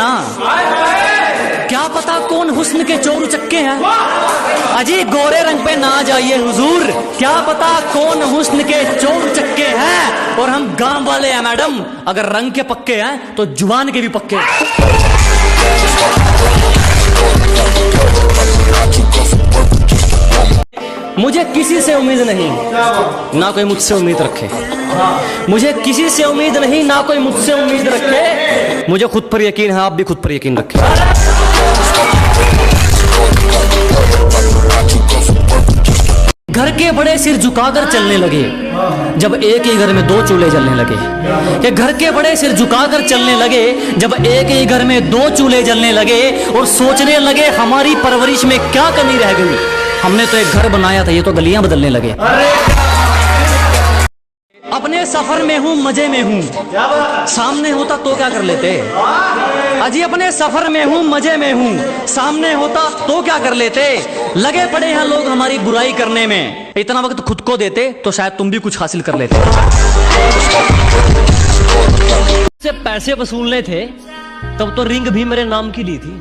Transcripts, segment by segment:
ना, क्या पता कौन हुस्न के चोर उचक्के हैं। अजी गोरे रंग पे ना जाइए हुजूर, क्या पता कौन हुस्न के चोर उचक्के हैं। और हम गांव वाले हैं मैडम, अगर रंग के पक्के हैं तो जुबान के भी पक्के हैं। मुझे किसी से उम्मीद नहीं, ना कोई मुझसे उम्मीद रखे। मुझे किसी से उम्मीद नहीं, ना कोई मुझसे उम्मीद रखे। मुझे खुद पर यकीन है, आप भी खुद पर यकीन रखें। घर के बड़े सिर झुकाकर चलने लगे जब एक ही घर में दो चूल्हे जलने लगे। कि घर के बड़े सिर झुकाकर चलने लगे जब एक ही घर में दो चूल्हे जलने लगे। और सोचने लगे हमारी परवरिश में क्या कमी रह गई, हमने तो एक घर बनाया था, ये तो गलियां बदलने लगे। अपने सफर में हूं, मजे में हूं, सामने होता तो क्या कर लेते। अजी अपने सफर में हूं, मजे में हूं, सामने होता तो क्या कर लेते। लगे पड़े हैं लोग हमारी बुराई करने में, इतना वक्त खुद को देते तो शायद तुम भी कुछ हासिल कर लेते। से पैसे वसूलने थे तब तो रिंग भी मेरे नाम की ली थी।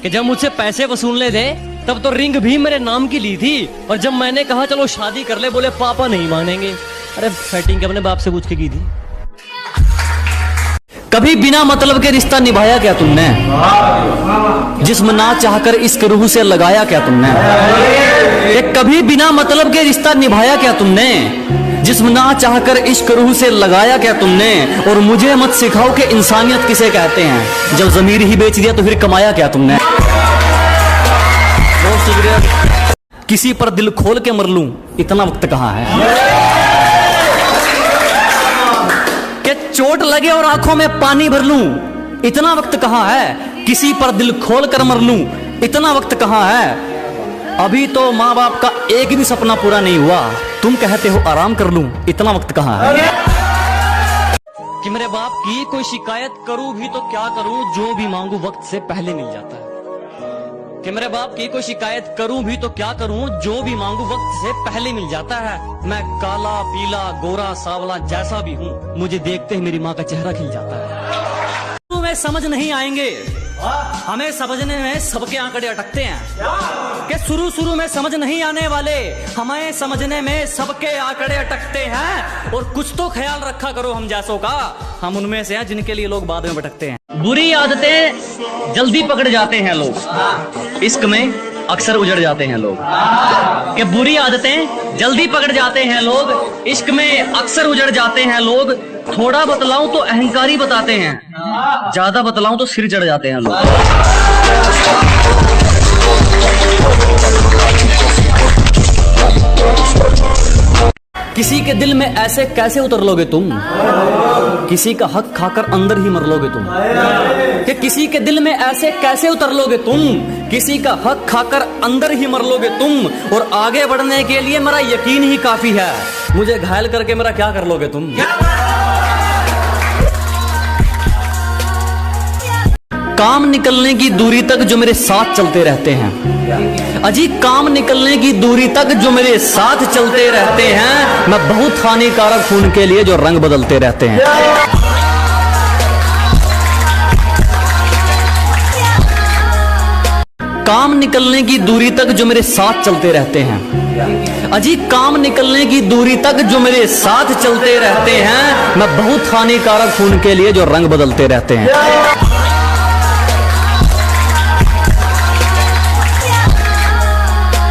कि जब मुझसे पैसे वसूलने थे तब तो रिंग भी मेरे नाम की ली थी। और जब मैंने कहा चलो शादी कर ले, बोले पापा नहीं मानेंगे। अरे सेटिंग अपने बाप से पूछ के की थी। कभी बिना मतलब के रिश्ता निभाया क्या तुमने, जिस्म ना चाहकर इश्क रूह से लगाया क्या तुमने। कभी बिना मतलब के रिश्ता निभाया क्या तुमने, जिस्म ना चाहकर इश्क रूह से लगाया क्या तुमने। और मुझे मत सिखाओ कि इंसानियत किसे कहते हैं, जब ज़मीर ही बेच दिया तो फिर कमाया क्या तुमने। किसी पर दिल खोल के मर लूं, इतना वक्त कहाँ है। कि चोट लगे और आंखों में पानी भर लूं, इतना वक्त कहाँ है। किसी पर दिल खोल कर मर लूं, इतना वक्त कहाँ है। अभी तो माँ बाप का एक भी सपना पूरा नहीं हुआ, तुम कहते हो आराम कर लूं, इतना वक्त कहाँ है। कि मेरे बाप की कोई शिकायत करूं भी तो क्या करूं, जो भी मांगू वक्त से पहले मिल जाता है। कि मेरे बाप की कोई शिकायत करूं भी तो क्या करूं, जो भी मांगू वक्त से पहले मिल जाता है। मैं काला पीला गोरा सावला जैसा भी हूं, मुझे देखते ही मेरी माँ का चेहरा खिल जाता है। तुम्हें समझ नहीं आएंगे, हमें समझने में सबके आंकड़े अटकते हैं। कि शुरू में समझ नहीं आने वाले, हमें समझने में सबके आंकड़े अटकते हैं। और कुछ तो ख्याल रखा करो हम जैसों का, हम उनमें से हैं जिनके लिए लोग बाद में भटकते हैं। बुरी आदतें जल्दी पकड़ जाते हैं लोग, इश्क में अक्सर उजड़ जाते हैं लोग। कि बुरी आदतें जल्दी पकड़ जाते हैं लोग, इश्क में अक्सर उजड़ जाते हैं लोग। थोड़ा बतलाऊं तो अहंकारी बताते हैं, ज्यादा बतलाऊं तो सिर चढ़ जाते हैं लोग। किसी के दिल में ऐसे कैसे उतर लोगे तुम, किसी का हक खाकर अंदर ही मर लोगे तुम। कि किसी के दिल में ऐसे कैसे उतर लोगे तुम, किसी का हक खाकर अंदर ही मर लोगे तुम। और आगे बढ़ने के लिए मेरा यकीन ही काफी है, मुझे घायल करके मेरा क्या कर लोगे तुम। काम निकलने की दूरी तक जो मेरे साथ चलते रहते हैं, अजी काम निकलने की दूरी तक जो मेरे साथ चलते रहते हैं। मैं बहुत हानिकारक हूं उनके लिए जो रंग बदलते रहते हैं। काम निकलने की दूरी तक जो मेरे साथ चलते रहते हैं, अजी काम निकलने की दूरी तक जो मेरे साथ चलते रहते हैं। मैं बहुत हानिकारक हूं उनके लिए जो रंग बदलते रहते हैं।